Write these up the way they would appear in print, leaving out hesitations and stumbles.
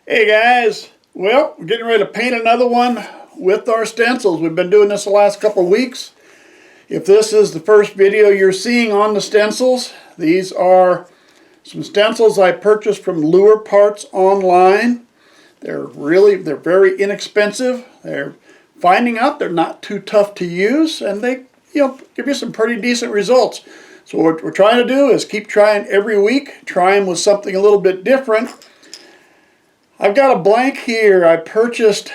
Hey guys, well, we're getting ready to paint another one with our stencils. We've been doing this the last couple of weeks. If this is the first video you're seeing on the stencils, these are some stencils I purchased from Lure Parts online. They're very inexpensive. They're finding out they're not too tough to use, and they give you some pretty decent results. So what we're trying to do is keep trying every week, trying with something a little bit different. I've got a blank here I purchased,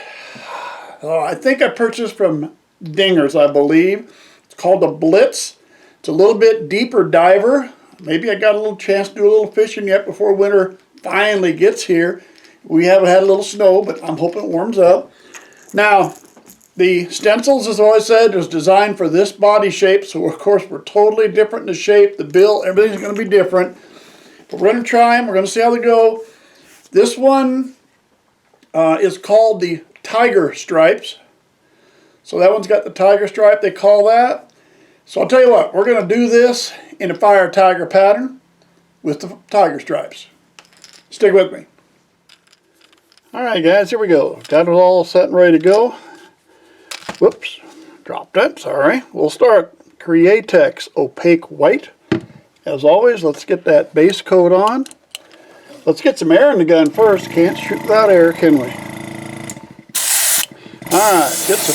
I think I purchased from Dingers, I believe. It's called the Blitz. It's a little bit deeper diver. Maybe I got a little chance to do a little fishing yet before winter finally gets here. We haven't had a little snow, but I'm hoping it warms up. Now, the stencils, as I always said, was designed for this body shape, so of course we're totally different in the shape, the bill, everything's going to be different. But we're going to try them, we're going to see how they go. This one is called the Tiger Stripes. So that one's got the tiger stripe, they call that. So I'll tell you what, we're going to do this in a fire tiger pattern with the tiger stripes. Stick with me. Alright guys, here we go. Got it all set and ready to go. Whoops, dropped it, sorry. We'll start Createx Opaque White. As always, let's get that base coat on. Let's get some air in the gun first. Can't shoot without air, can we? Alright, let's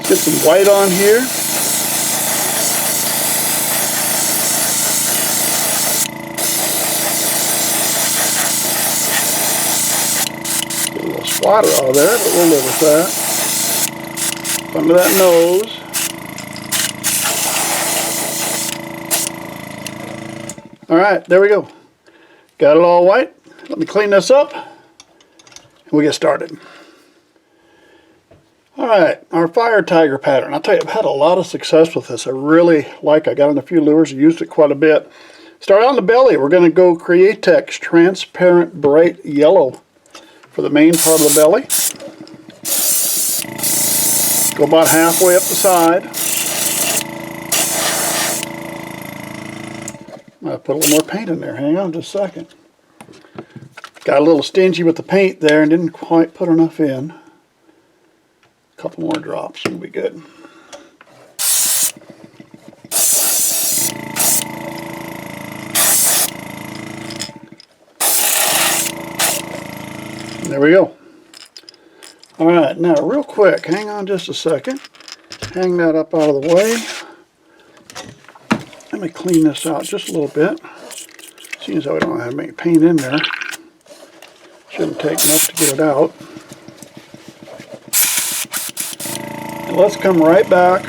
get some white on here. Get a little splatter out of there, but we'll live with that. Under that nose. Alright, there we go. Got it all white. Let me clean this up and we'll get started. Alright, our fire tiger pattern. I'll tell you, I've had a lot of success with this. I got on a few lures, used it quite a bit. Start on the belly. We're going to go Createx Transparent Bright Yellow for the main part of the belly. Go about halfway up the side. I'll put a little more paint in there. Hang on just a second. Got a little stingy with the paint there and didn't quite put enough in. A couple more drops will be good. There we go. Alright, now real quick, hang on just a second. Hang that up out of the way. Let me clean this out just a little bit. Seeing as though we don't have any paint in there. Shouldn't take much to get it out. And let's come right back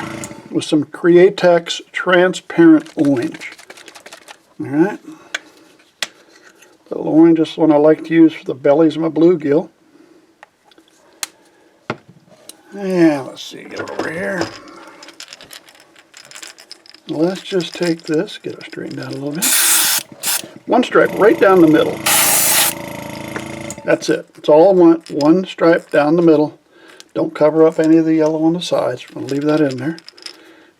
with some Createx Transparent Orange. Alright. The orange is one I like to use for the bellies of my bluegill. And let's see, get it over here. Let's just take this, get it straightened out a little bit. One stripe right down the middle. That's it. That's all I want. One stripe down the middle. Don't cover up any of the yellow on the sides. I'm going to leave that in there.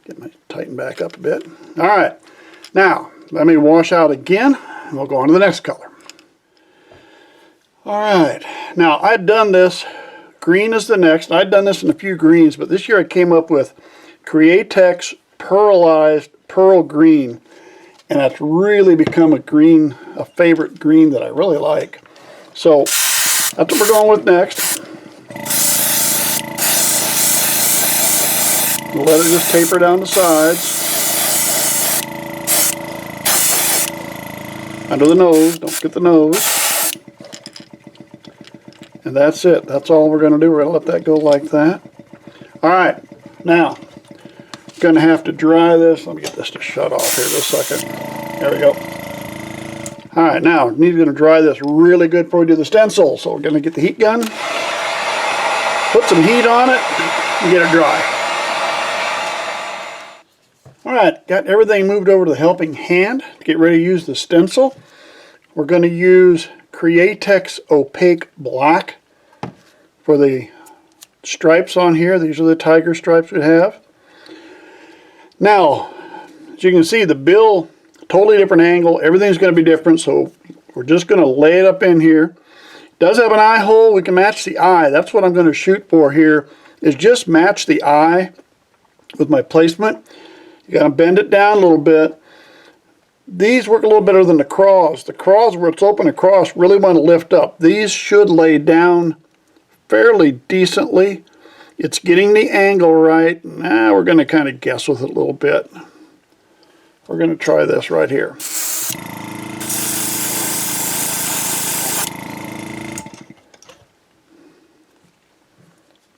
Get my tighten back up a bit. Alright. Now, let me wash out again, and we'll go on to the next color. Alright. Now, I'd done this. Green is the next. I'd done this in a few greens, but this year I came up with Createx Pearlized Pearl Green, and that's really become a favorite green that I really like. So that's what we're going with next. We'll let it just taper down the sides. Under the nose, don't get the nose. And that's it. That's all we're going to do. We're going to let that go like that. Alright, now, going to have to dry this. Let me get this to shut off here just a second. There we go. Alright, now, we're going to dry this really good before we do the stencil. So we're going to get the heat gun, put some heat on it, and get it dry. Alright, got everything moved over to the helping hand to get ready to use the stencil. We're going to use Createx Opaque Black for the stripes on here. These are the tiger stripes we have. Now, as you can see, the bill, totally different angle. Everything's going to be different, so we're just going to lay it up in here. Does have an eye hole. We can match the eye. That's what I'm going to shoot for here, is just match the eye with my placement. You got to bend it down a little bit. These work a little better than the craws. The craws, where it's open across, really want to lift up. These should lay down fairly decently. It's getting the angle right. Now we're going to kind of guess with it a little bit. We're going to try this right here.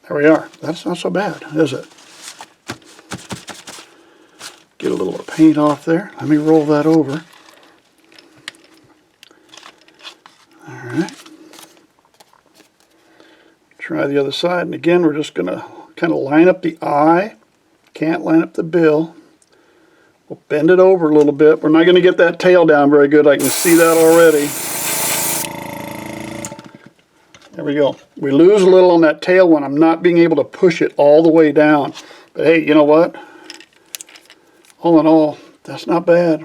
There we are. That's not so bad, is it? Get a little paint off there. Let me roll that over. All right. Try the other side. And again, we're just going to kind of line up the eye. Can't line up the bill. We'll bend it over a little bit. We're not going to get that tail down very good. I can see that already. There we go. We lose a little on that tail when I'm not being able to push it all the way down. But hey, you know what? All in all, that's not bad.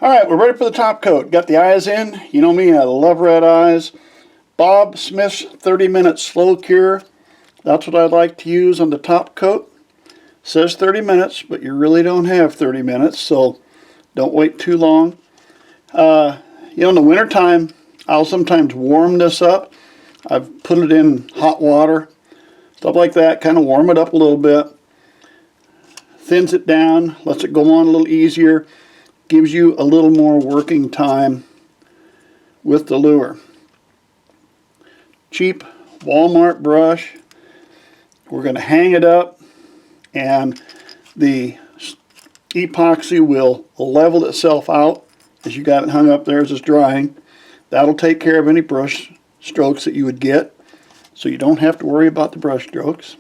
All right, we're ready for the top coat. Got the eyes in. You know me, I love red eyes. Bob Smith's 30-minute slow cure. That's what I'd like to use on the top coat. It says 30 minutes, but you really don't have 30 minutes, so don't wait too long. You know, in the wintertime, I'll sometimes warm this up. I've put it in hot water, stuff like that, kind of warm it up a little bit. Thins it down, lets it go on a little easier, gives you a little more working time with the lure. Cheap Walmart brush. We're going to hang it up, and the epoxy will level itself out as you got it hung up there as it's drying. That'll take care of any brush strokes that you would get, so you don't have to worry about the brush strokes.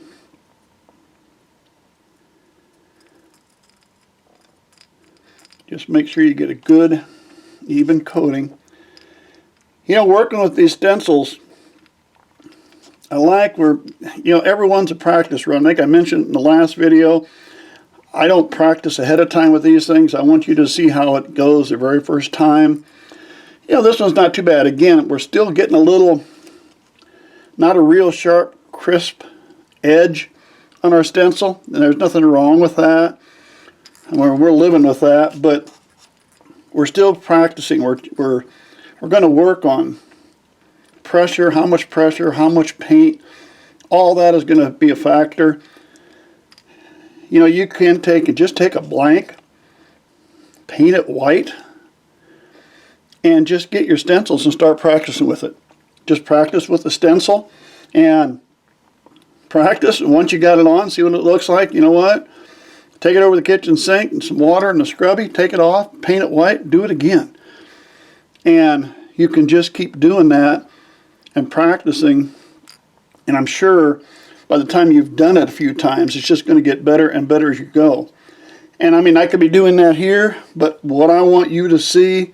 Just make sure you get a good, even coating. You know, working with these stencils, I like everyone's a practice run. Like I mentioned in the last video, I don't practice ahead of time with these things. I want you to see how it goes the very first time. You know, this one's not too bad. Again, we're still getting a little, not a real sharp, crisp edge on our stencil, and there's nothing wrong with that. We're living with that, but we're still practicing. We're going to work on pressure, how much paint. All that is going to be a factor. You know, you can just take a blank, paint it white, and just get your stencils and start practicing with it. Just practice with the stencil and practice. And once you got it on, see what it looks like. You know what? Take it over the kitchen sink and some water and a scrubby, take it off, paint it white, do it again. And you can just keep doing that and practicing. And I'm sure by the time you've done it a few times, it's just going to get better and better as you go. And I mean, I could be doing that here, but what I want you to see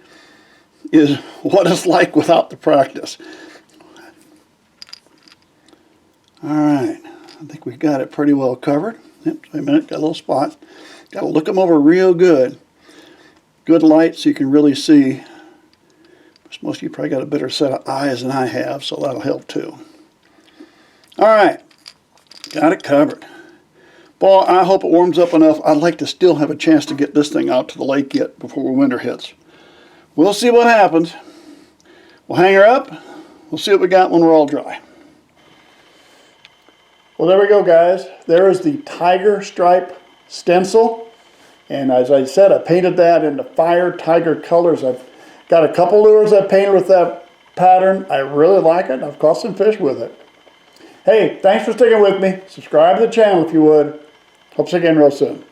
is what it's like without the practice. All right, I think we got it pretty well covered. Yep, wait a minute, got a little spot. Got to look them over real good. Good light so you can really see. Most of you probably got a better set of eyes than I have, so that'll help too. All right, got it covered. Boy, I hope it warms up enough. I'd like to still have a chance to get this thing out to the lake yet before winter hits. We'll see what happens. We'll hang her up. We'll see what we got when we're all dry. Well, there we go, guys. There is the tiger stripe stencil. And as I said, I painted that in the fire tiger colors. I've got a couple lures I painted with that pattern. I really like it. I've caught some fish with it. Hey, thanks for sticking with me. Subscribe to the channel if you would. Hope to see you again real soon.